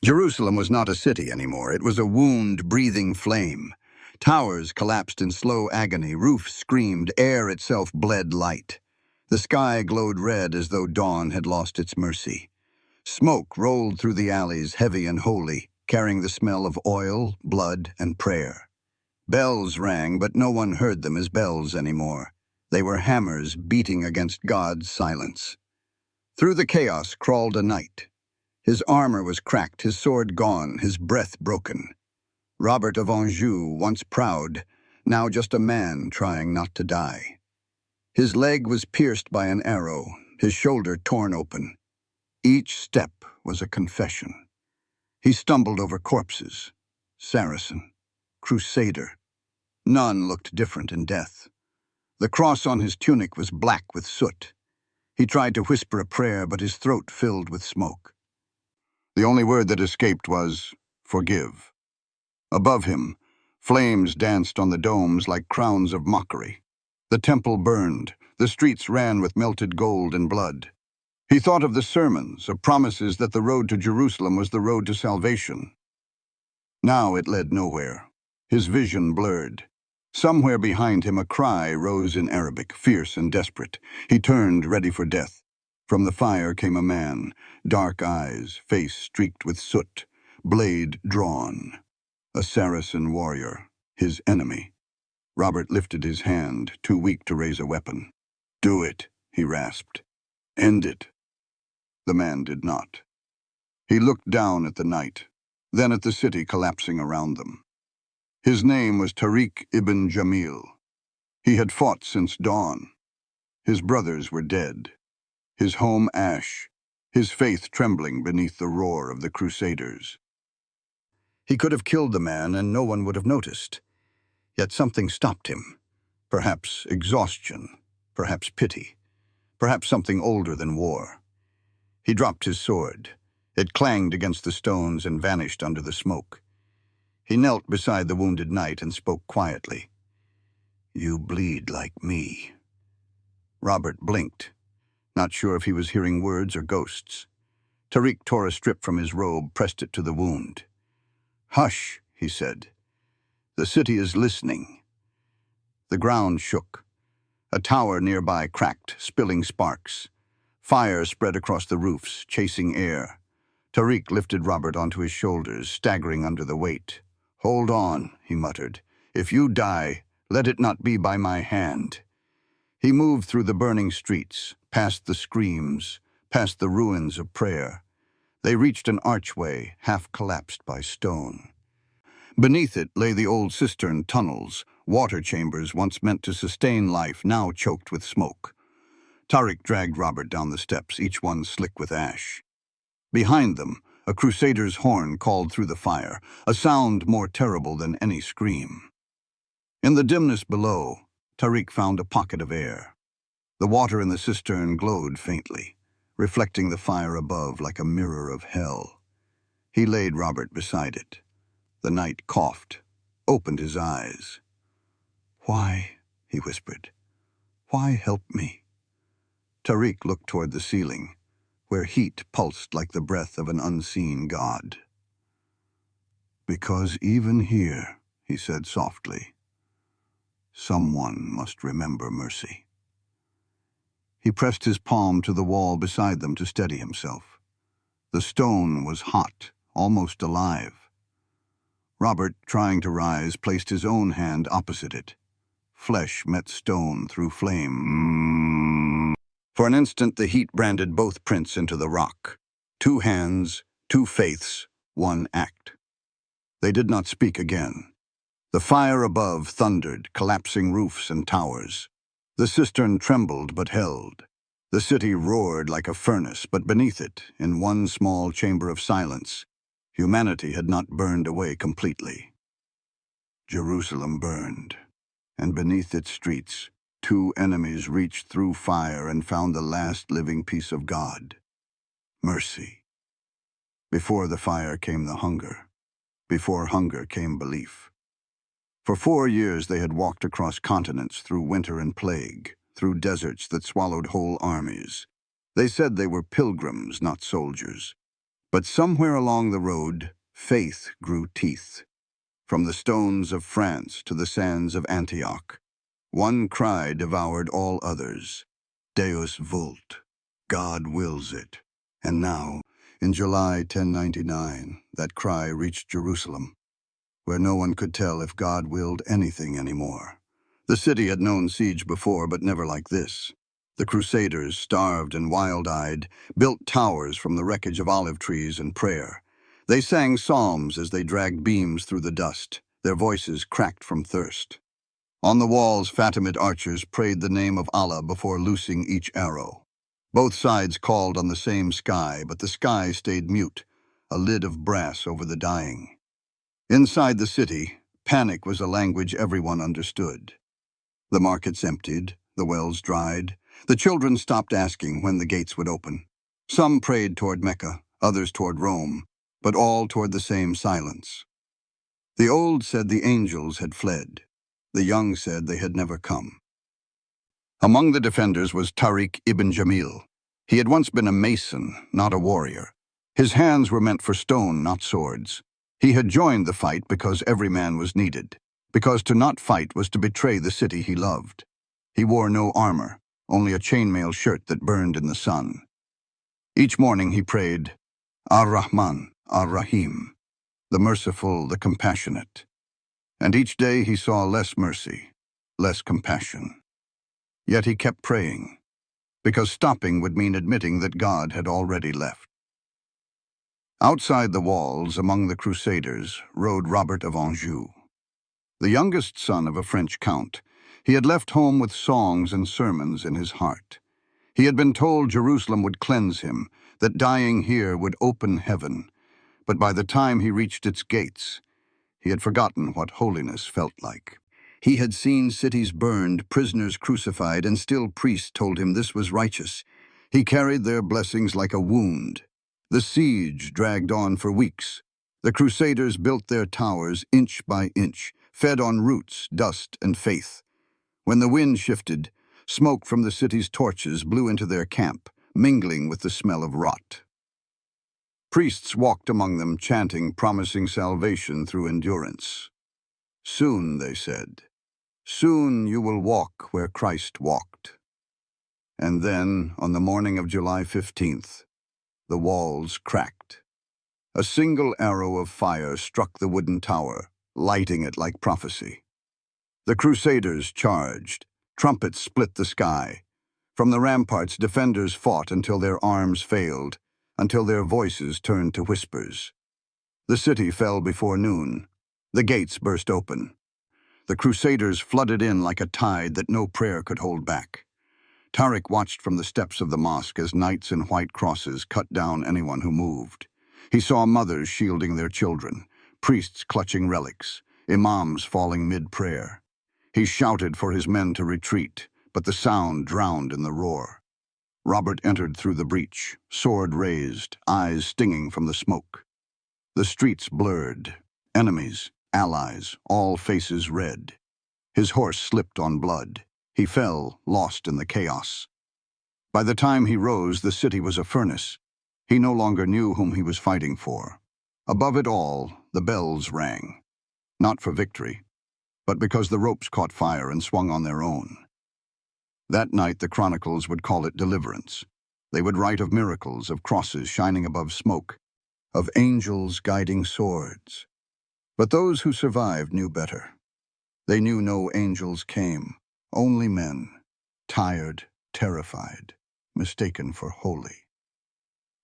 Jerusalem was not a city anymore. It was a wound, breathing flame. Towers collapsed in slow agony, roofs screamed, air itself bled light. The sky glowed red as though dawn had lost its mercy. Smoke rolled through the alleys, heavy and holy, carrying the smell of oil, blood, and prayer. Bells rang, but no one heard them as bells anymore. They were hammers beating against God's silence. Through the chaos crawled a knight. His armor was cracked, his sword gone, his breath broken. Robert of Anjou, once proud, now just a man trying not to die. His leg was pierced by an arrow, his shoulder torn open. Each step was a confession. He stumbled over corpses. Saracen, Crusader. None looked different in death. The cross on his tunic was black with soot. He tried to whisper a prayer, but his throat filled with smoke. The only word that escaped was, "Forgive." Above him, flames danced on the domes like crowns of mockery. The temple burned. The streets ran with melted gold and blood. He thought of the sermons, of promises that the road to Jerusalem was the road to salvation. Now it led nowhere. His vision blurred. Somewhere behind him a cry rose in Arabic, fierce and desperate. He turned, ready for death. From the fire came a man, dark eyes, face streaked with soot, blade drawn. A Saracen warrior, his enemy. Robert lifted his hand, too weak to raise a weapon. "Do it," he rasped. "End it." The man did not. He looked down at the night, then at the city collapsing around them. His name was Tariq ibn Jamil. He had fought since dawn. His brothers were dead. His home ash, his faith trembling beneath the roar of the Crusaders. He could have killed the man and no one would have noticed. Yet something stopped him. Perhaps exhaustion, perhaps pity, perhaps something older than war. He dropped his sword. It clanged against the stones and vanished under the smoke. He knelt beside the wounded knight and spoke quietly. "You bleed like me." Robert blinked, not sure if he was hearing words or ghosts. Tariq tore a strip from his robe, pressed it to the wound. "Hush," he said. "The city is listening." The ground shook. A tower nearby cracked, spilling sparks. Fire spread across the roofs, chasing air. Tariq lifted Robert onto his shoulders, staggering under the weight. "Hold on," he muttered. "If you die, let it not be by my hand." He moved through the burning streets, past the screams, past the ruins of prayer. They reached an archway, half collapsed by stone. Beneath it lay the old cistern tunnels, water chambers once meant to sustain life, now choked with smoke. Tariq dragged Robert down the steps, each one slick with ash. Behind them, a Crusader's horn called through the fire, a sound more terrible than any scream. In the dimness below, Tariq found a pocket of air. The water in the cistern glowed faintly, reflecting the fire above like a mirror of hell. He laid Robert beside it. The knight coughed, opened his eyes. "Why?" he whispered. "Why help me?" Tariq looked toward the ceiling, where heat pulsed like the breath of an unseen god. "Because even here," he said softly, "someone must remember mercy." He pressed his palm to the wall beside them to steady himself. The stone was hot, almost alive. Robert, trying to rise, placed his own hand opposite it. Flesh met stone through flame. For an instant, the heat branded both prints into the rock. 2 hands, 2 faiths, 1 act. They did not speak again. The fire above thundered, collapsing roofs and towers. The cistern trembled but held. The city roared like a furnace, but beneath it, in one small chamber of silence, humanity had not burned away completely. Jerusalem burned, and beneath its streets, 2 enemies reached through fire and found the last living piece of God, mercy. Before the fire came the hunger. Before hunger came belief. For 4 years they had walked across continents through winter and plague, through deserts that swallowed whole armies. They said they were pilgrims, not soldiers. But somewhere along the road, faith grew teeth. From the stones of France to the sands of Antioch, one cry devoured all others. Deus vult. God wills it. And now, in July 1099, that cry reached Jerusalem, where no one could tell if God willed anything anymore. The city had known siege before, but never like this. The Crusaders, starved and wild-eyed, built towers from the wreckage of olive trees and prayer. They sang psalms as they dragged beams through the dust, their voices cracked from thirst. On the walls, Fatimid archers prayed the name of Allah before loosing each arrow. Both sides called on the same sky, but the sky stayed mute, a lid of brass over the dying. Inside the city, panic was a language everyone understood. The markets emptied, the wells dried. The children stopped asking when the gates would open. Some prayed toward Mecca, others toward Rome, but all toward the same silence. The old said the angels had fled. The young said they had never come. Among the defenders was Tariq ibn Jamil. He had once been a mason, not a warrior. His hands were meant for stone, not swords. He had joined the fight because every man was needed, because to not fight was to betray the city he loved. He wore no armor, only a chainmail shirt that burned in the sun. Each morning he prayed, Ar-Rahman, Ar-Rahim, the merciful, the compassionate. And each day he saw less mercy, less compassion. Yet he kept praying, because stopping would mean admitting that God had already left. Outside the walls, among the Crusaders, rode Robert of Anjou. The youngest son of a French count, he had left home with songs and sermons in his heart. He had been told Jerusalem would cleanse him, that dying here would open heaven. But by the time he reached its gates, he had forgotten what holiness felt like. He had seen cities burned, prisoners crucified, and still priests told him this was righteous. He carried their blessings like a wound. The siege dragged on for weeks. The Crusaders built their towers inch by inch, fed on roots, dust, and faith. When the wind shifted, smoke from the city's torches blew into their camp, mingling with the smell of rot. Priests walked among them, chanting, promising salvation through endurance. Soon, they said, soon you will walk where Christ walked. And then, on the morning of July 15th, the walls cracked. A single arrow of fire struck the wooden tower, lighting it like prophecy. The Crusaders charged. Trumpets split the sky. From the ramparts, defenders fought until their arms failed, until their voices turned to whispers. The city fell before noon. The gates burst open. The Crusaders flooded in like a tide that no prayer could hold back. Tariq watched from the steps of the mosque as knights in white crosses cut down anyone who moved. He saw mothers shielding their children, priests clutching relics, imams falling mid-prayer. He shouted for his men to retreat, but the sound drowned in the roar. Robert entered through the breach, sword raised, eyes stinging from the smoke. The streets blurred. Enemies, allies, all faces red. His horse slipped on blood. He fell, lost in the chaos. By the time he rose, the city was a furnace. He no longer knew whom he was fighting for. Above it all, the bells rang. Not for victory, but because the ropes caught fire and swung on their own. That night, the chronicles would call it deliverance. They would write of miracles, of crosses shining above smoke, of angels guiding swords. But those who survived knew better. They knew no angels came, only men, tired, terrified, mistaken for holy.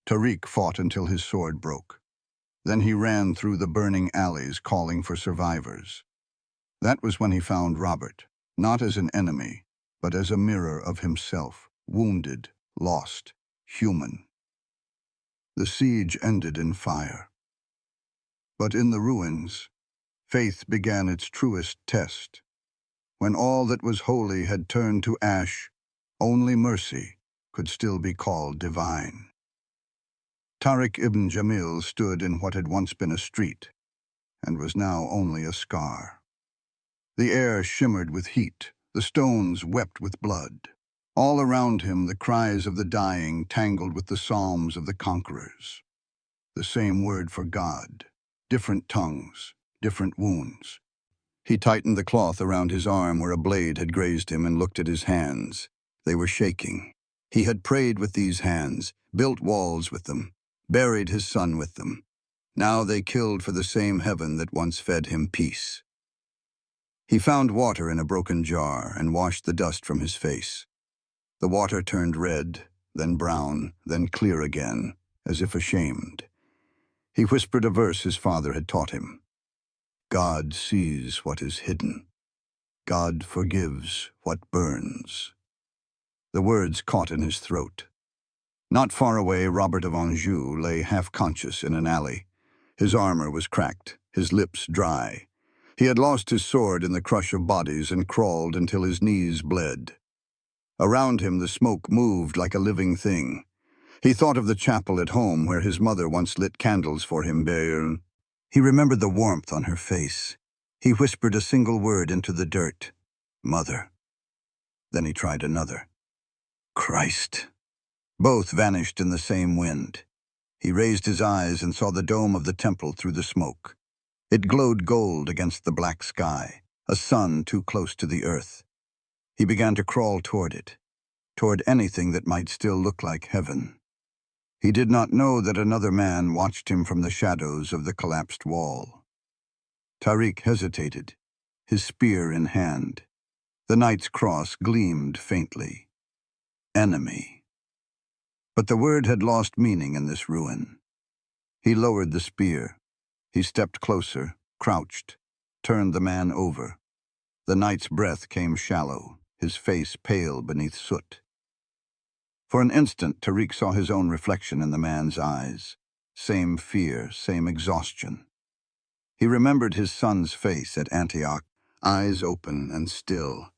Tariq fought until his sword broke. Then he ran through the burning alleys calling for survivors. That was when he found Robert, not as an enemy, but as a mirror of himself, wounded, lost, human. The siege ended in fire. But in the ruins, faith began its truest test. When all that was holy had turned to ash, only mercy could still be called divine. Tariq ibn Jamil stood in what had once been a street, and was now only a scar. The air shimmered with heat, the stones wept with blood. All around him the cries of the dying tangled with the psalms of the conquerors. The same word for God. Different tongues, different wounds. He tightened the cloth around his arm where a blade had grazed him and looked at his hands. They were shaking. He had prayed with these hands, built walls with them, buried his son with them. Now they killed for the same heaven that once fed him peace. He found water in a broken jar and washed the dust from his face. The water turned red, then brown, then clear again, as if ashamed. He whispered a verse his father had taught him. God sees what is hidden. God forgives what burns. The words caught in his throat. Not far away, Robert of Anjou lay half-conscious in an alley. His armor was cracked, his lips dry. He had lost his sword in the crush of bodies and crawled until his knees bled. Around him the smoke moved like a living thing. He thought of the chapel at home where his mother once lit candles for him. He remembered the warmth on her face. He whispered a single word into the dirt. Mother. Then he tried another. Christ. Both vanished in the same wind. He raised his eyes and saw the dome of the temple through the smoke. It glowed gold against the black sky, a sun too close to the earth. He began to crawl toward it, toward anything that might still look like heaven. He did not know that another man watched him from the shadows of the collapsed wall. Tariq hesitated, his spear in hand. The knight's cross gleamed faintly. Enemy. But the word had lost meaning in this ruin. He lowered the spear. He stepped closer, crouched, turned the man over. The knight's breath came shallow, his face pale beneath soot. For an instant, Tariq saw his own reflection in the man's eyes. Same fear, same exhaustion. He remembered his son's face at Antioch, eyes open and still.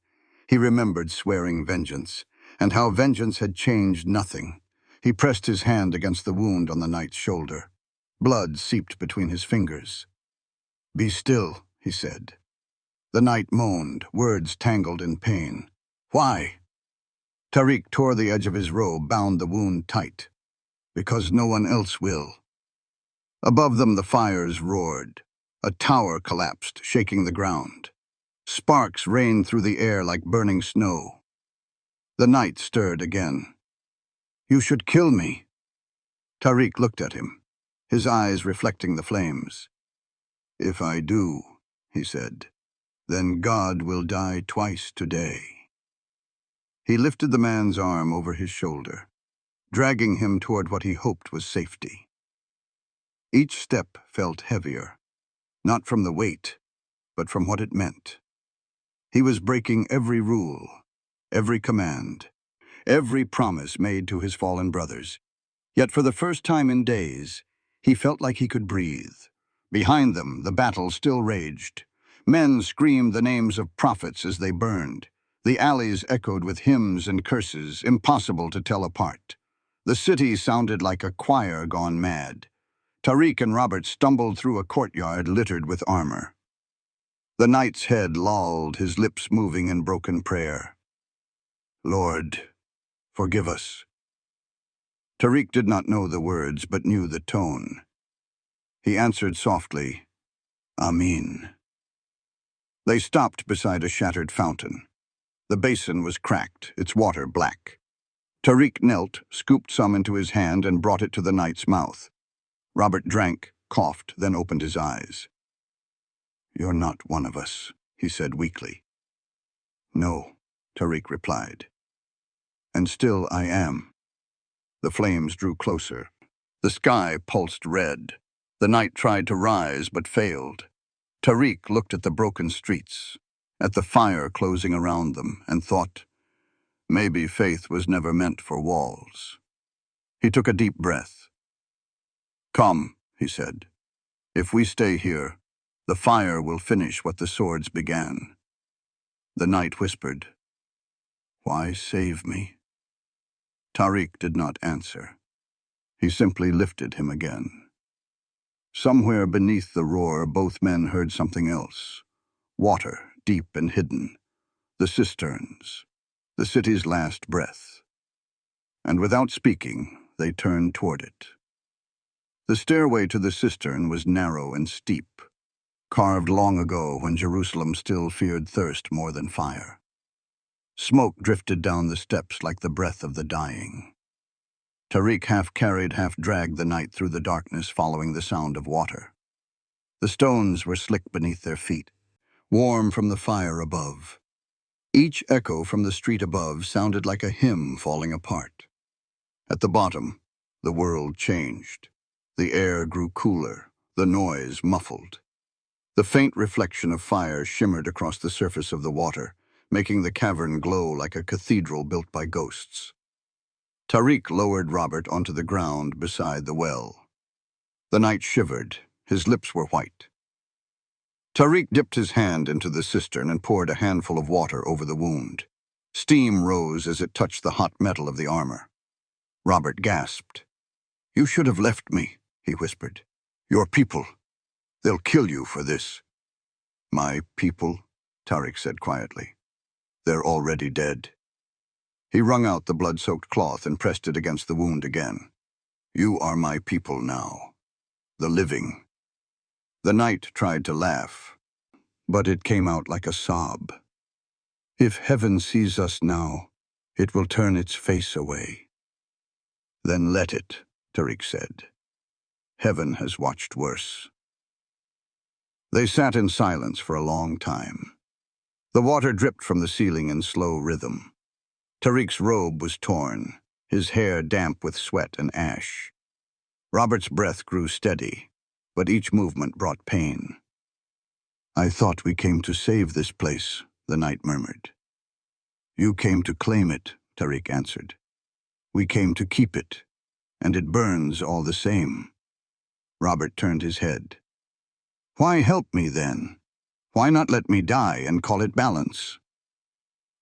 He remembered swearing vengeance, and how vengeance had changed nothing. He pressed his hand against the wound on the knight's shoulder. Blood seeped between his fingers. Be still, he said. The knight moaned, words tangled in pain. Why? Tariq tore the edge of his robe, bound the wound tight. Because no one else will. Above them the fires roared. A tower collapsed, shaking the ground. Sparks rained through the air like burning snow. The knight stirred again. You should kill me. Tariq looked at him, his eyes reflecting the flames. If I do, he said, then God will die twice today. He lifted the man's arm over his shoulder, dragging him toward what he hoped was safety. Each step felt heavier, not from the weight, but from what it meant. He was breaking every rule, every command, every promise made to his fallen brothers. Yet for the first time in days, he felt like he could breathe. Behind them, the battle still raged. Men screamed the names of prophets as they burned. The alleys echoed with hymns and curses, impossible to tell apart. The city sounded like a choir gone mad. Tariq and Robert stumbled through a courtyard littered with armor. The knight's head lolled, his lips moving in broken prayer. Lord, forgive us. Tariq did not know the words, but knew the tone. He answered softly, Amin. They stopped beside a shattered fountain. The basin was cracked, its water black. Tariq knelt, scooped some into his hand, and brought it to the knight's mouth. Robert drank, coughed, then opened his eyes. You're not one of us, he said weakly. No, Tariq replied. And still I am. The flames drew closer. The sky pulsed red. The knight tried to rise, but failed. Tariq looked at the broken streets, at the fire closing around them, and thought, maybe faith was never meant for walls. He took a deep breath. Come, he said. If we stay here, the fire will finish what the swords began. The knight whispered, Why save me? Tariq did not answer. He simply lifted him again. Somewhere beneath the roar, both men heard something else. Water, deep and hidden. The cisterns. The city's last breath. And without speaking, they turned toward it. The stairway to the cistern was narrow and steep, carved long ago when Jerusalem still feared thirst more than fire. Smoke drifted down the steps like the breath of the dying. Tariq half carried, half dragged the knight through the darkness, following the sound of water. The stones were slick beneath their feet, warm from the fire above. Each echo from the street above sounded like a hymn falling apart. At the bottom, the world changed. The air grew cooler, the noise muffled. The faint reflection of fire shimmered across the surface of the water, making the cavern glow like a cathedral built by ghosts. Tariq lowered Robert onto the ground beside the well. The knight shivered. His lips were white. Tariq dipped his hand into the cistern and poured a handful of water over the wound. Steam rose as it touched the hot metal of the armor. Robert gasped. "You should have left me," he whispered. "Your people. They'll kill you for this." "My people," Tariq said quietly. "They're already dead." He wrung out the blood-soaked cloth and pressed it against the wound again. "You are my people now. The living." The knight tried to laugh, but it came out like a sob. "If heaven sees us now, it will turn its face away." "Then let it," Tariq said. "Heaven has watched worse." They sat in silence for a long time. The water dripped from the ceiling in slow rhythm. Tariq's robe was torn, his hair damp with sweat and ash. Robert's breath grew steady, but each movement brought pain. "I thought we came to save this place," the knight murmured. "You came to claim it," Tariq answered. "We came to keep it, and it burns all the same." Robert turned his head. "Why help me then? Why not let me die and call it balance?"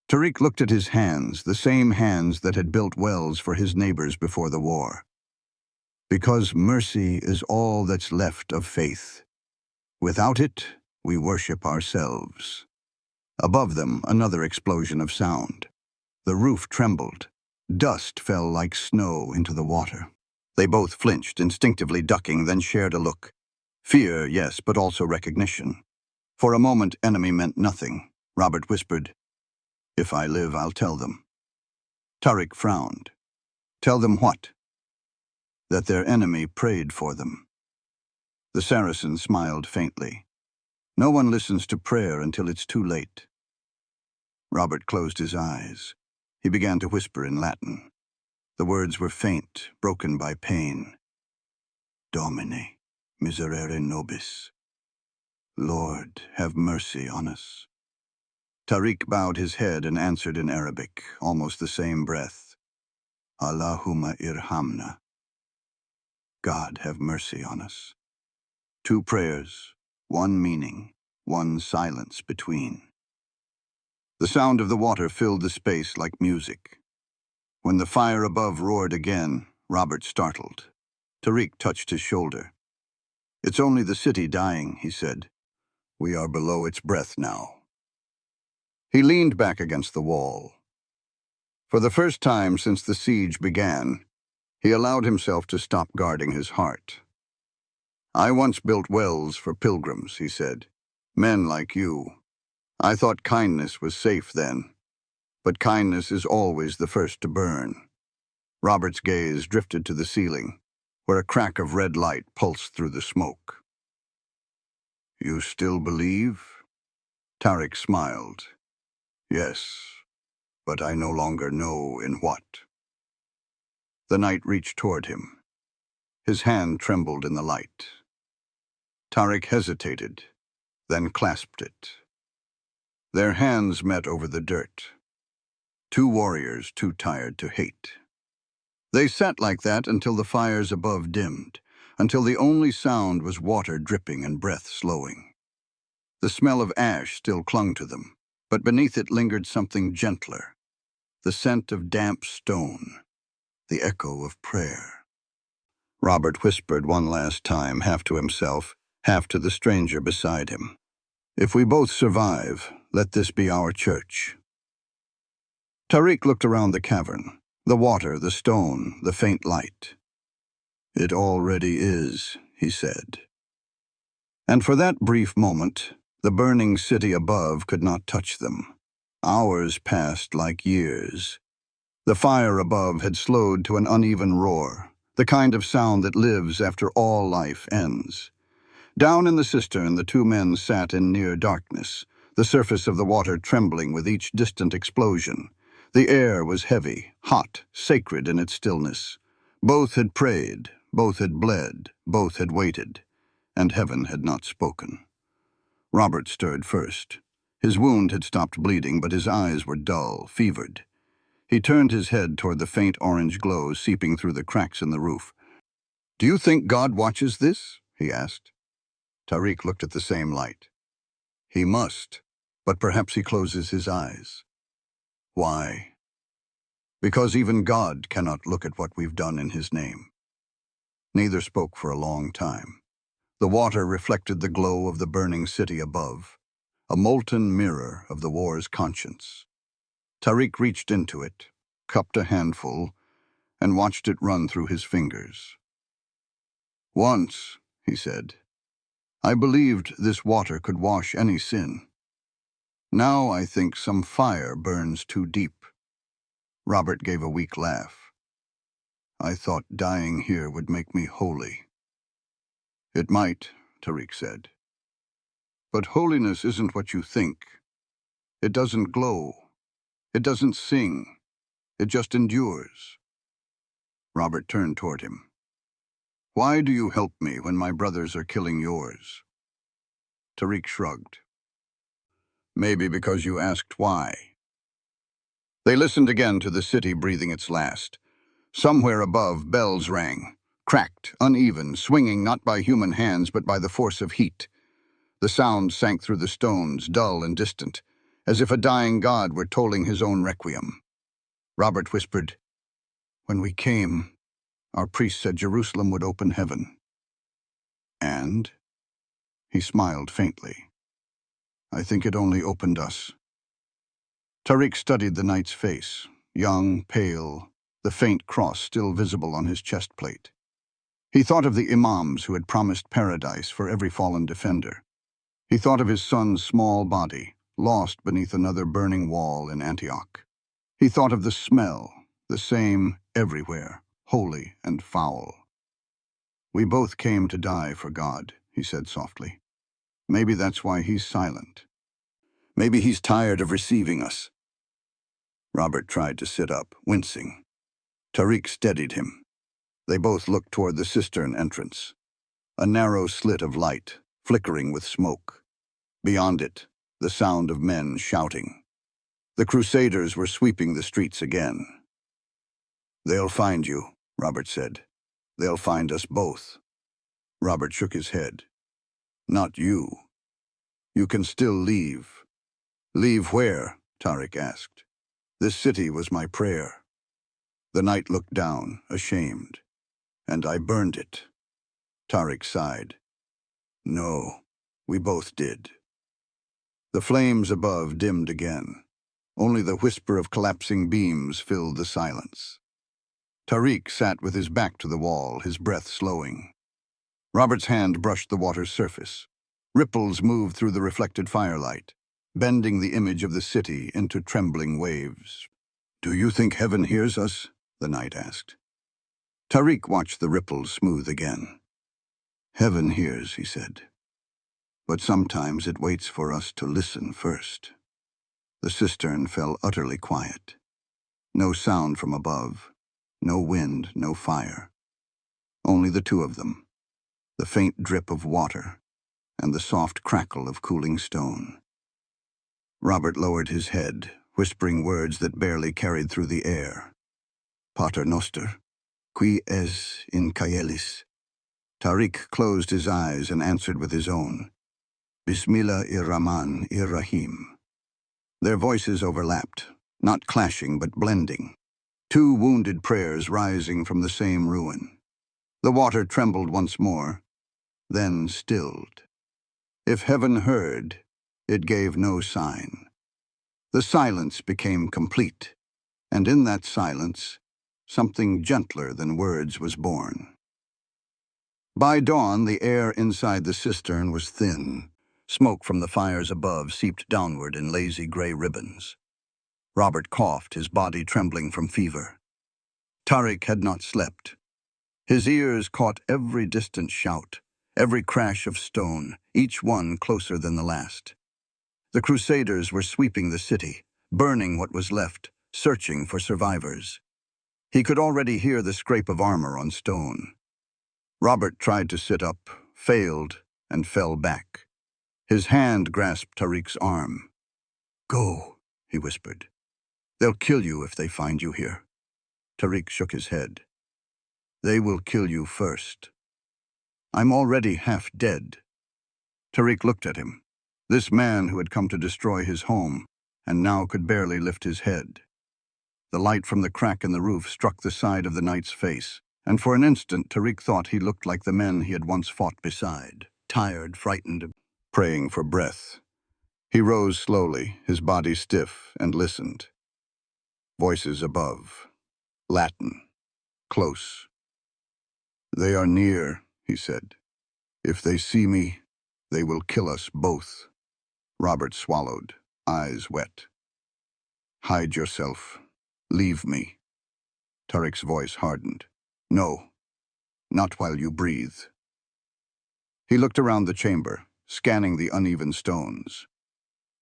Tariq looked at his hands, the same hands that had built wells for his neighbors before the war. "Because mercy is all that's left of faith. Without it, we worship ourselves." Above them, another explosion of sound. The roof trembled. Dust fell like snow into the water. They both flinched, instinctively ducking, then shared a look. Fear, yes, but also recognition. For a moment, enemy meant nothing. Robert whispered, "If I live, I'll tell them." Tariq frowned. "Tell them what?" "That their enemy prayed for them." The Saracen smiled faintly. "No one listens to prayer until it's too late." Robert closed his eyes. He began to whisper in Latin. The words were faint, broken by pain. "Domine, miserere nobis." "Lord, have mercy on us." Tariq bowed his head and answered in Arabic, almost the same breath. "Allahumma irhamna." God, have mercy on us. Two prayers, one meaning, one silence between. The sound of the water filled the space like music. When the fire above roared again, Robert startled. Tariq touched his shoulder. "It's only the city dying," he said. "We are below its breath now." He leaned back against the wall. For the first time since the siege began, he allowed himself to stop guarding his heart. "I once built wells for pilgrims," he said. "Men like you. I thought kindness was safe then. But kindness is always the first to burn." Robert's gaze drifted to the ceiling, where a crack of red light pulsed through the smoke. "You still believe?" Tariq smiled. "Yes, but I no longer know in what." The knight reached toward him. His hand trembled in the light. Tariq hesitated, then clasped it. Their hands met over the dirt. Two warriors too tired to hate. They sat like that until the fires above dimmed, until the only sound was water dripping and breath slowing. The smell of ash still clung to them, but beneath it lingered something gentler, the scent of damp stone, the echo of prayer. Robert whispered one last time, half to himself, half to the stranger beside him. "If we both survive, let this be our church." Tariq looked around the cavern, the water, the stone, the faint light. "It already is," he said. And for that brief moment, the burning city above could not touch them. Hours passed like years. The fire above had slowed to an uneven roar, the kind of sound that lives after all life ends. Down in the cistern, the two men sat in near darkness, the surface of the water trembling with each distant explosion. The air was heavy, hot, sacred in its stillness. Both had prayed, both had bled, both had waited, and heaven had not spoken. Robert stirred first. His wound had stopped bleeding, but his eyes were dull, fevered. He turned his head toward the faint orange glow seeping through the cracks in the roof. "Do you think God watches this?" he asked. Tariq looked at the same light. "He must, but perhaps he closes his eyes." "Why?" "Because even God cannot look at what we've done in his name." Neither spoke for a long time. The water reflected the glow of the burning city above, a molten mirror of the war's conscience. Tariq reached into it, cupped a handful, and watched it run through his fingers. "Once," he said, "I believed this water could wash any sin. Now I think some fire burns too deep." Robert gave a weak laugh. "I thought dying here would make me holy." "It might," Tariq said. "But holiness isn't what you think. It doesn't glow. It doesn't sing. It just endures." Robert turned toward him. "Why do you help me when my brothers are killing yours?" Tariq shrugged. "Maybe because you asked why." They listened again to the city breathing its last. Somewhere above, bells rang, cracked, uneven, swinging not by human hands but by the force of heat. The sound sank through the stones, dull and distant, as if a dying god were tolling his own requiem. Robert whispered, "When we came, our priest said Jerusalem would open heaven." "And?" He smiled faintly. "I think it only opened us." Tariq studied the knight's face, young, pale, the faint cross still visible on his chest plate. He thought of the imams who had promised paradise for every fallen defender. He thought of his son's small body, lost beneath another burning wall in Antioch. He thought of the smell, the same everywhere, holy and foul. "We both came to die for God," he said softly. "Maybe that's why he's silent. Maybe he's tired of receiving us." Robert tried to sit up, wincing. Tariq steadied him. They both looked toward the cistern entrance, a narrow slit of light, flickering with smoke. Beyond it, the sound of men shouting. The Crusaders were sweeping the streets again. "They'll find you," Robert said. "They'll find us both." Robert shook his head. "Not you. You can still leave." "Leave where?" Tariq asked. "This city was my prayer." The knight looked down, ashamed. "And I burned it." Tariq sighed. "No, we both did." The flames above dimmed again. Only the whisper of collapsing beams filled the silence. Tariq sat with his back to the wall, his breath slowing. Robert's hand brushed the water's surface. Ripples moved through the reflected firelight, bending the image of the city into trembling waves. "Do you think heaven hears us?" the knight asked. Tariq watched the ripples smooth again. "Heaven hears," he said. "But sometimes it waits for us to listen first." The cistern fell utterly quiet. No sound from above, no wind, no fire. Only the two of them, the faint drip of water and the soft crackle of cooling stone. Robert lowered his head, whispering words that barely carried through the air. "Pater noster, qui es in caelis." Tariq closed his eyes and answered with his own. "Bismillah-ir-Rahman-ir-Rahim." Their voices overlapped, not clashing but blending. Two wounded prayers rising from the same ruin. The water trembled once more, then stilled. If heaven heard, it gave no sign. The silence became complete, and in that silence, something gentler than words was born. By dawn, the air inside the cistern was thin. Smoke from the fires above seeped downward in lazy gray ribbons. Robert coughed, his body trembling from fever. Tariq had not slept. His ears caught every distant shout, every crash of stone, each one closer than the last. The Crusaders were sweeping the city, burning what was left, searching for survivors. He could already hear the scrape of armor on stone. Robert tried to sit up, failed, and fell back. His hand grasped Tariq's arm. "Go," he whispered. "They'll kill you if they find you here." Tariq shook his head. "They will kill you first. I'm already half dead." Tariq looked at him. This man who had come to destroy his home, and now could barely lift his head. The light from the crack in the roof struck the side of the knight's face, and for an instant Tariq thought he looked like the men he had once fought beside, tired, frightened, praying for breath. He rose slowly, his body stiff, and listened. Voices above. Latin. Close. "They are near," he said. "If they see me, they will kill us both." Robert swallowed, eyes wet. "Hide yourself. Leave me." Tariq's voice hardened. "No, not while you breathe." He looked around the chamber, scanning the uneven stones.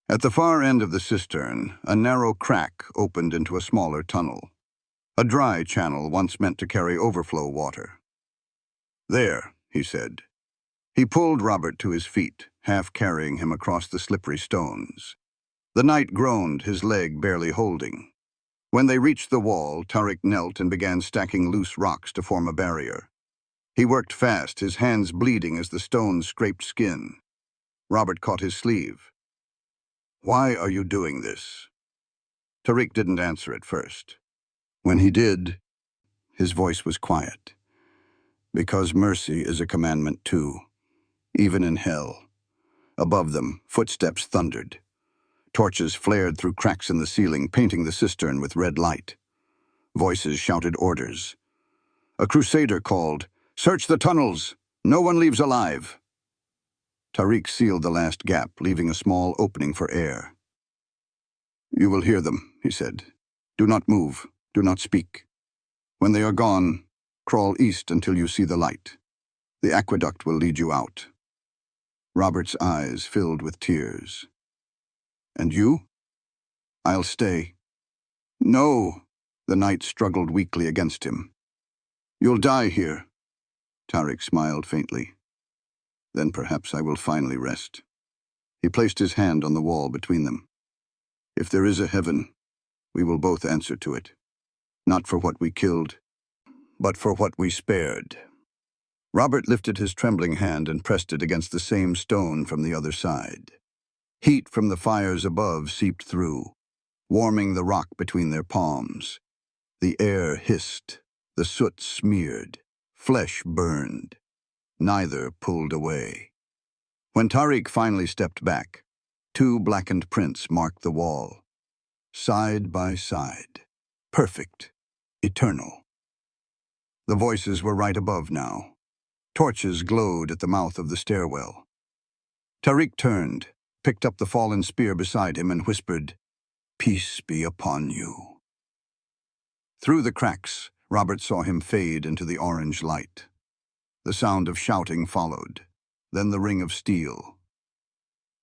At the far end of the cistern, a narrow crack opened into a smaller tunnel. A dry channel once meant to carry overflow water. "There," he said. He pulled Robert to his feet, half carrying him across the slippery stones. The knight groaned, his leg barely holding. When they reached the wall, Tariq knelt and began stacking loose rocks to form a barrier. He worked fast, his hands bleeding as the stones scraped skin. Robert caught his sleeve. "Why are you doing this?" Tariq didn't answer at first. When he did, his voice was quiet. "Because mercy is a commandment too, even in hell." Above them, footsteps thundered. Torches flared through cracks in the ceiling, painting the cistern with red light. Voices shouted orders. A Crusader called, "Search the tunnels! No one leaves alive!" Tariq sealed the last gap, leaving a small opening for air. "You will hear them," he said. "Do not move. Do not speak. When they are gone, crawl east until you see the light. The aqueduct will lead you out." Robert's eyes filled with tears. "And you?" "I'll stay." "No!" The knight struggled weakly against him. "You'll die here." Tariq smiled faintly. "Then perhaps I will finally rest." He placed his hand on the wall between them. "If there is a heaven, we will both answer to it. Not for what we killed, but for what we spared." Robert lifted his trembling hand and pressed it against the same stone from the other side. Heat from the fires above seeped through, warming the rock between their palms. The air hissed, the soot smeared, flesh burned. Neither pulled away. When Tariq finally stepped back, 2 blackened prints marked the wall. Side by side. Perfect. Eternal. The voices were right above now. Torches glowed at the mouth of the stairwell. Tariq turned, picked up the fallen spear beside him, and whispered, "Peace be upon you." Through the cracks, Robert saw him fade into the orange light. The sound of shouting followed, then the ring of steel,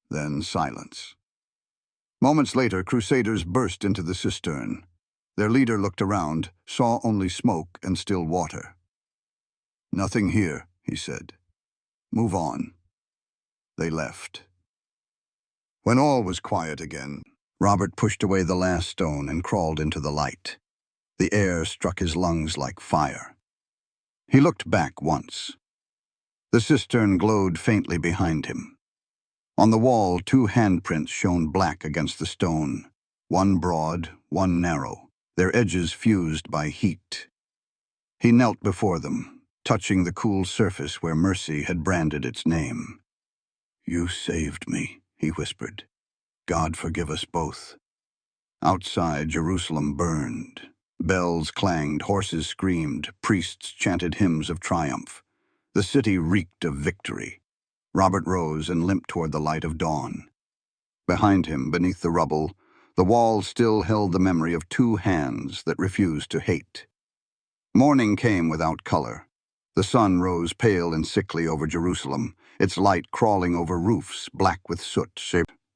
then silence. Moments later, Crusaders burst into the cistern. Their leader looked around, saw only smoke and still water. "Nothing here," he said. "Move on." They left. When all was quiet again, Robert pushed away the last stone and crawled into the light. The air struck his lungs like fire. He looked back once. The cistern glowed faintly behind him. On the wall, 2 handprints shone black against the stone, one broad, one narrow, their edges fused by heat. He knelt before them, touching the cool surface where mercy had branded its name. "You saved me," he whispered. "God forgive us both." Outside, Jerusalem burned. Bells clanged, horses screamed, priests chanted hymns of triumph. The city reeked of victory. Robert rose and limped toward the light of dawn. Behind him, beneath the rubble, the wall still held the memory of two hands that refused to hate. Morning came without color. The sun rose pale and sickly over Jerusalem, its light crawling over roofs black with soot.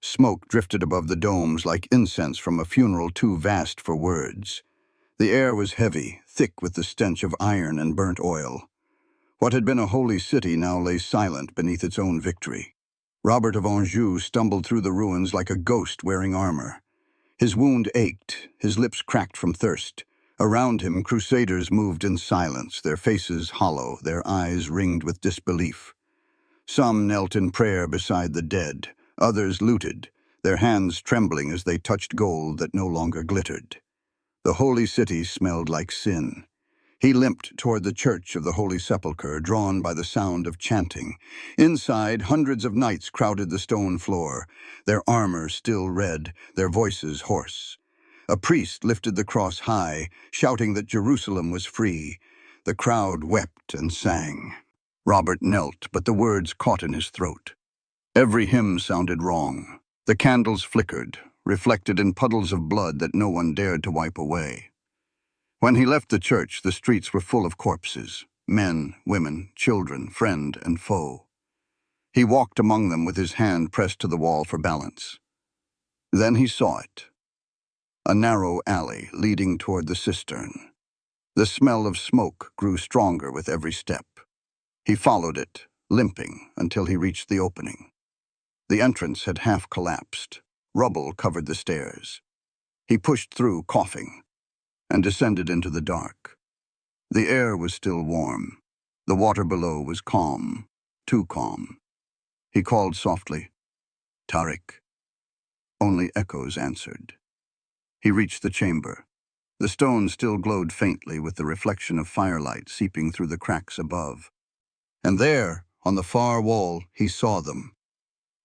Smoke drifted above the domes like incense from a funeral too vast for words. The air was heavy, thick with the stench of iron and burnt oil. What had been a holy city now lay silent beneath its own victory. Robert of Anjou stumbled through the ruins like a ghost wearing armor. His wound ached, his lips cracked from thirst. Around him, crusaders moved in silence, their faces hollow, their eyes ringed with disbelief. Some knelt in prayer beside the dead, others looted, their hands trembling as they touched gold that no longer glittered. The holy city smelled like sin. He limped toward the church of the Holy Sepulchre, drawn by the sound of chanting. Inside, hundreds of knights crowded the stone floor, their armor still red, their voices hoarse. A priest lifted the cross high, shouting that Jerusalem was free. The crowd wept and sang. Robert knelt, but the words caught in his throat. Every hymn sounded wrong. The candles flickered, reflected in puddles of blood that no one dared to wipe away. When he left the church, the streets were full of corpses, men, women, children, friend and foe. He walked among them with his hand pressed to the wall for balance. Then he saw it. A narrow alley leading toward the cistern. The smell of smoke grew stronger with every step. He followed it, limping, until he reached the opening. The entrance had half collapsed. Rubble covered the stairs. He pushed through, coughing, and descended into the dark. The air was still warm. The water below was calm, too calm. He called softly, "Tariq." Only echoes answered. He reached the chamber. The stone still glowed faintly with the reflection of firelight seeping through the cracks above. And there, on the far wall, he saw them.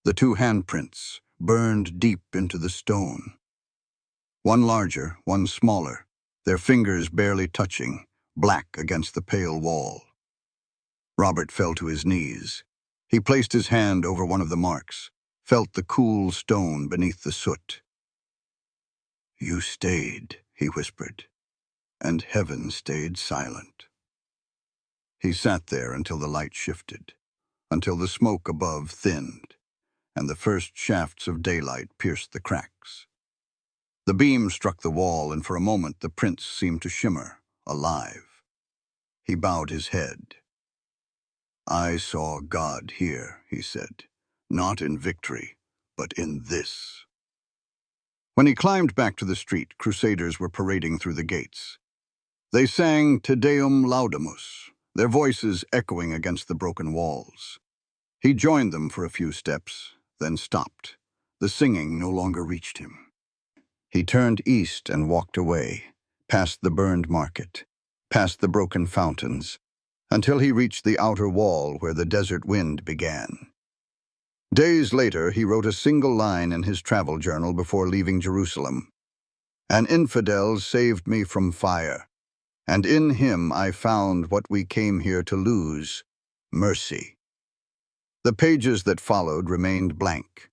The two handprints, burned deep into the stone. One larger, one smaller, their fingers barely touching, black against the pale wall. Robert fell to his knees. He placed his hand over one of the marks, felt the cool stone beneath the soot. "You stayed," he whispered, "and heaven stayed silent." He sat there until the light shifted, until the smoke above thinned, and the first shafts of daylight pierced the cracks. The beam struck the wall, and for a moment the prince seemed to shimmer, alive. He bowed his head. "I saw God here," he said, "not in victory, but in this." When he climbed back to the street, crusaders were parading through the gates. They sang Te Deum Laudamus, their voices echoing against the broken walls. He joined them for a few steps, then stopped. The singing no longer reached him. He turned east and walked away, past the burned market, past the broken fountains, until he reached the outer wall where the desert wind began. Days later, he wrote a single line in his travel journal before leaving Jerusalem. "An infidel saved me from fire, and in him I found what we came here to lose, mercy." The pages that followed remained blank.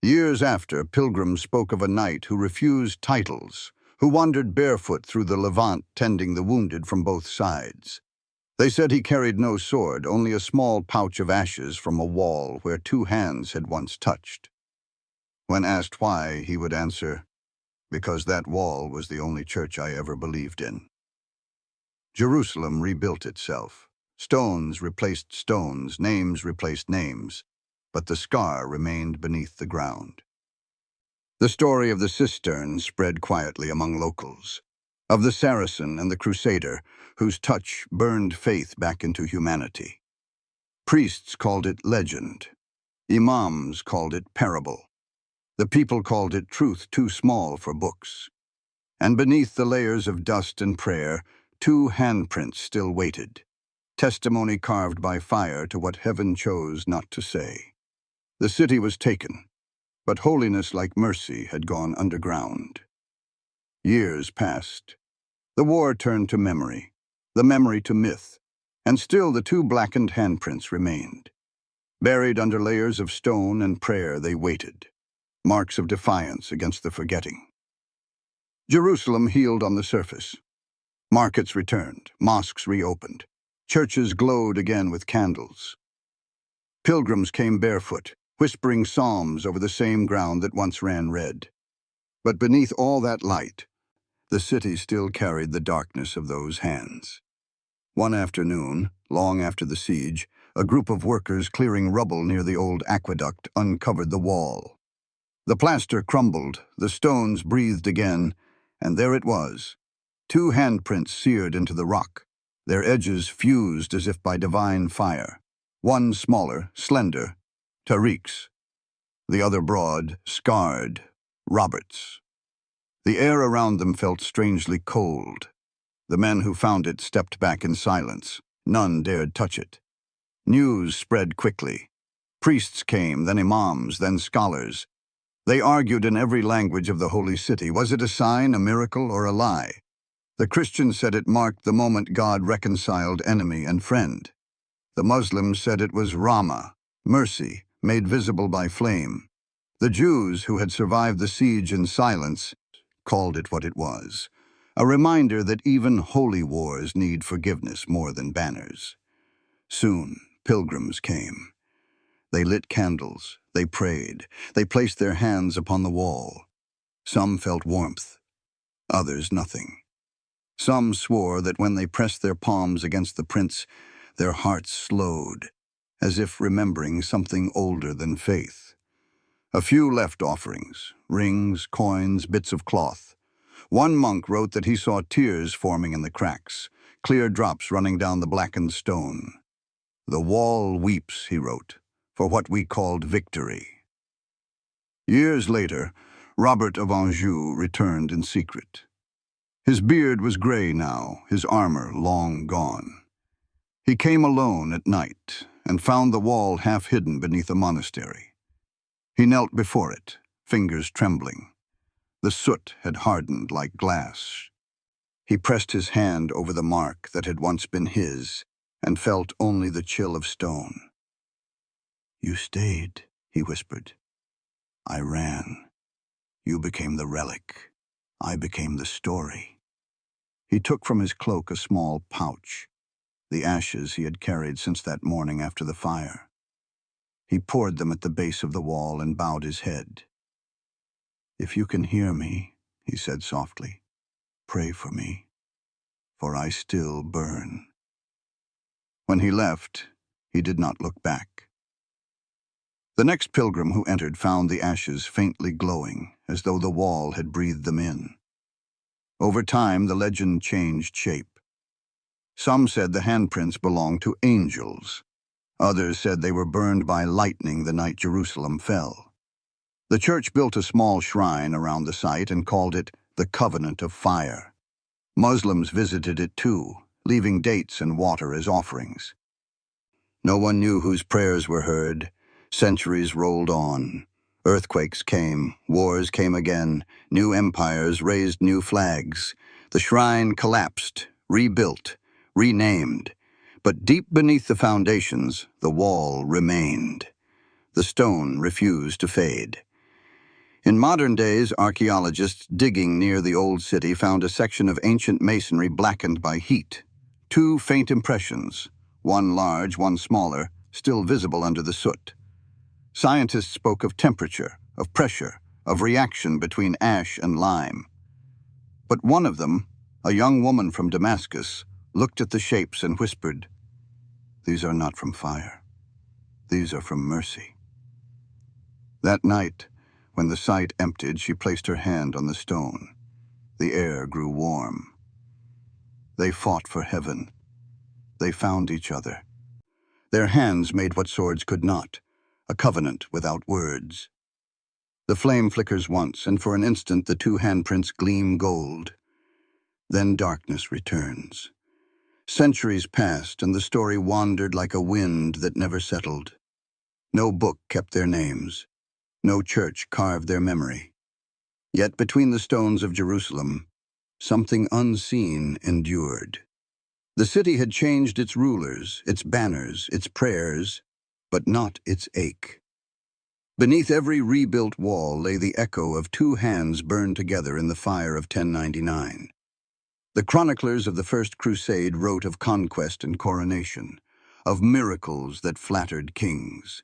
Years after, pilgrims spoke of a knight who refused titles, who wandered barefoot through the Levant tending the wounded from both sides. They said he carried no sword, only a small pouch of ashes from a wall where two hands had once touched. When asked why, he would answer, "Because that wall was the only church I ever believed in." Jerusalem rebuilt itself. Stones replaced stones, names replaced names, but the scar remained beneath the ground. The story of the cistern spread quietly among locals, of the Saracen and the Crusader, whose touch burned faith back into humanity. Priests called it legend. Imams called it parable. The people called it truth too small for books. And beneath the layers of dust and prayer, two handprints still waited, testimony carved by fire to what heaven chose not to say. The city was taken, but holiness like mercy had gone underground. Years passed. The war turned to memory, the memory to myth, And still the two blackened handprints remained. Buried under layers of stone and prayer, they waited, marks of defiance against the forgetting. Jerusalem healed on the surface. Markets returned, mosques reopened, churches glowed again with candles. Pilgrims came barefoot, whispering psalms over the same ground that once ran red. But beneath all that light, the city still carried the darkness of those hands. One afternoon, long after the siege, a group of workers clearing rubble near the old aqueduct uncovered the wall. The plaster crumbled, the stones breathed again, and there it was, two handprints seared into the rock, their edges fused as if by divine fire. One smaller, slender, Tariq's; the other broad, scarred, Robert's. The air around them felt strangely cold. The men who found it stepped back in silence. None dared touch it. News spread quickly. Priests came, then imams, then scholars. They argued in every language of the holy city. Was it a sign, a miracle, or a lie? The Christians said it marked the moment God reconciled enemy and friend. The Muslims said it was Rahmah, mercy, made visible by flame. The Jews, who had survived the siege in silence, called it what it was, a reminder that even holy wars need forgiveness more than banners. Soon, pilgrims came. They lit candles, they prayed, they placed their hands upon the wall. Some felt warmth, others nothing. Some swore that when they pressed their palms against the prints, their hearts slowed, as if remembering something older than faith. A few left offerings, rings, coins, bits of cloth. One monk wrote that he saw tears forming in the cracks, clear drops running down the blackened stone. "The wall weeps," he wrote, "for what we called victory." Years later, Robert of Anjou returned in secret. His beard was gray now, his armor long gone. He came alone at night and found the wall half hidden beneath a monastery. He knelt before it, fingers trembling. The soot had hardened like glass. He pressed his hand over the mark that had once been his and felt only the chill of stone. "You stayed," he whispered. "I ran. You became the relic. I became the story." He took from his cloak a small pouch, the ashes he had carried since that morning after the fire. He poured them at the base of the wall and bowed his head. "If you can hear me," he said softly, "pray for me, for I still burn." When he left, he did not look back. The next pilgrim who entered found the ashes faintly glowing, as though the wall had breathed them in. Over time, the legend changed shape. Some said the handprints belonged to angels. Others said they were burned by lightning the night Jerusalem fell. The church built a small shrine around the site and called it the Covenant of Fire. Muslims visited it too, leaving dates and water as offerings. No one knew whose prayers were heard. Centuries rolled on. Earthquakes came, wars came again, new empires raised new flags. The shrine collapsed, rebuilt, renamed. But deep beneath the foundations, the wall remained. The stone refused to fade. In modern days, archaeologists digging near the old city found a section of ancient masonry blackened by heat. Two faint impressions, one large, one smaller, still visible under the soot. Scientists spoke of temperature, of pressure, of reaction between ash and lime. But one of them, a young woman from Damascus, looked at the shapes and whispered, "These are not from fire. These are from mercy." That night, when the site emptied, she placed her hand on the stone. The air grew warm. They fought for heaven. They found each other. Their hands made what swords could not, a covenant without words. The flame flickers once, and for an instant the two handprints gleam gold. Then darkness returns. Centuries passed, and the story wandered like a wind that never settled. No book kept their names. No church carved their memory. Yet between the stones of Jerusalem, something unseen endured. The city had changed its rulers, its banners, its prayers, but not its ache. Beneath every rebuilt wall lay the echo of two hands burned together in the fire of 1099. The chroniclers of the First Crusade wrote of conquest and coronation, of miracles that flattered kings.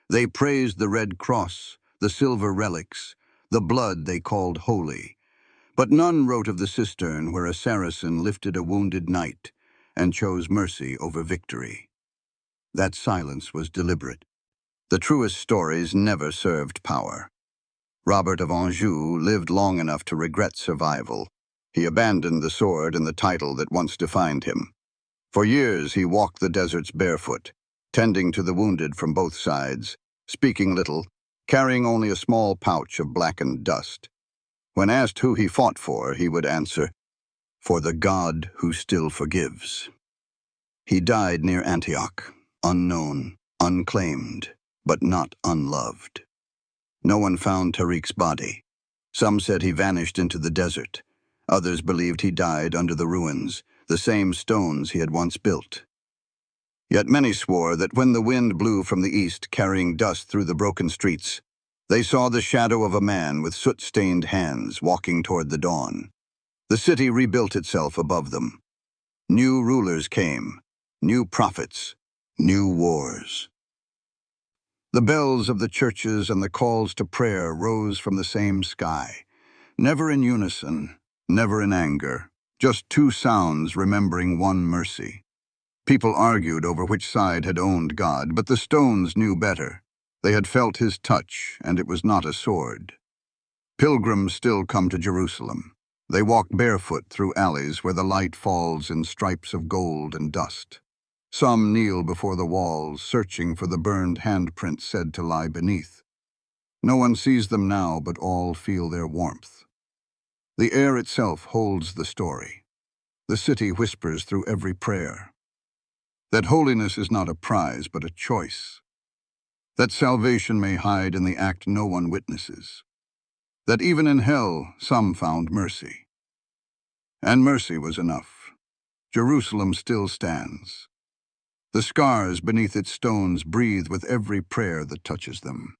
They praised the red cross, the silver relics, the blood they called holy. But none wrote of the cistern where a Saracen lifted a wounded knight and chose mercy over victory. That silence was deliberate. The truest stories never served power. Robert of Anjou lived long enough to regret survival. He abandoned the sword and the title that once defined him. For years he walked the deserts barefoot, tending to the wounded from both sides, speaking little, carrying only a small pouch of blackened dust. When asked who he fought for, he would answer, "For the God who still forgives." He died near Antioch, unknown, unclaimed, but not unloved. No one found Tariq's body. Some said he vanished into the desert. Others believed he died under the ruins, the same stones he had once built. Yet many swore that when the wind blew from the east, carrying dust through the broken streets, they saw the shadow of a man with soot-stained hands walking toward the dawn. The city rebuilt itself above them. New rulers came, new prophets, new wars. The bells of the churches and the calls to prayer rose from the same sky, never in unison, never in anger, just two sounds remembering one mercy. People argued over which side had owned God, but the stones knew better. They had felt his touch, and it was not a sword. Pilgrims still come to Jerusalem. They walk barefoot through alleys where the light falls in stripes of gold and dust. Some kneel before the walls, searching for the burned handprints said to lie beneath. No one sees them now, but all feel their warmth. The air itself holds the story. The city whispers through every prayer. That holiness is not a prize, but a choice. That salvation may hide in the act no one witnesses. That even in hell, some found mercy. And mercy was enough. Jerusalem still stands. The scars beneath its stones breathe with every prayer that touches them.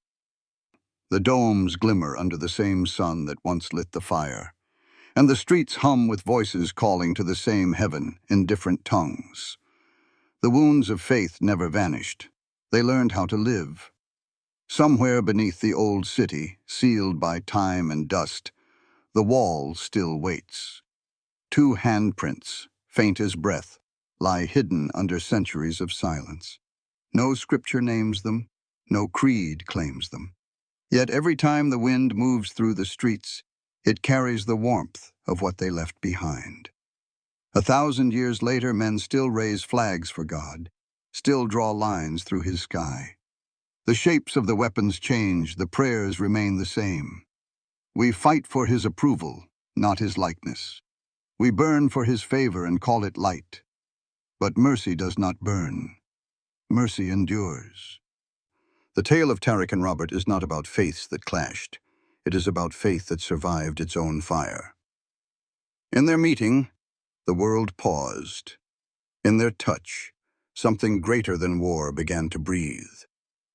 The domes glimmer under the same sun that once lit the fire, and the streets hum with voices calling to the same heaven in different tongues. The wounds of faith never vanished. They learned how to live. Somewhere beneath the old city, sealed by time and dust, the wall still waits. Two handprints, faint as breath, lie hidden under centuries of silence. No scripture names them, no creed claims them. Yet every time the wind moves through the streets, it carries the warmth of what they left behind. 1,000 years later, men still raise flags for God, still draw lines through his sky. The shapes of the weapons change, the prayers remain the same. We fight for his approval, not his likeness. We burn for his favor and call it light. But mercy does not burn. Mercy endures. The tale of Tariq and Robert is not about faiths that clashed. It is about faith that survived its own fire. In their meeting, the world paused. In their touch, something greater than war began to breathe.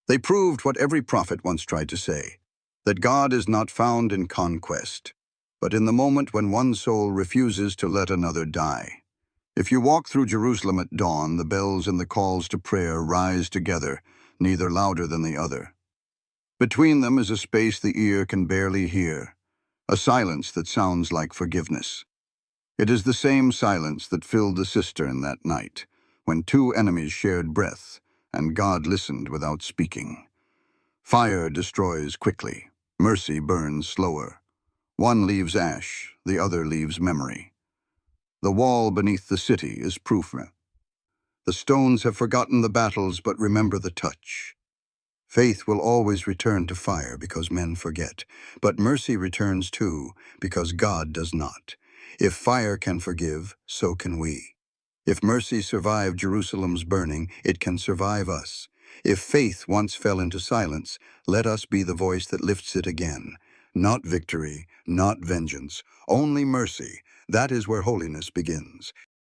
They proved what every prophet once tried to say, that God is not found in conquest, but in the moment when one soul refuses to let another die. If you walk through Jerusalem at dawn, the bells and the calls to prayer rise together, neither louder than the other. Between them is a space the ear can barely hear, a silence that sounds like forgiveness. It is the same silence that filled the cistern that night, when two enemies shared breath, and God listened without speaking. Fire destroys quickly, mercy burns slower. One leaves ash, the other leaves memory. The wall beneath the city is proof. The stones have forgotten the battles, but remember the touch. Faith will always return to fire because men forget, but mercy returns too because God does not. If fire can forgive, so can we. If mercy survived Jerusalem's burning, it can survive us. If faith once fell into silence, let us be the voice that lifts it again. Not victory, not vengeance, only mercy. That is where holiness begins.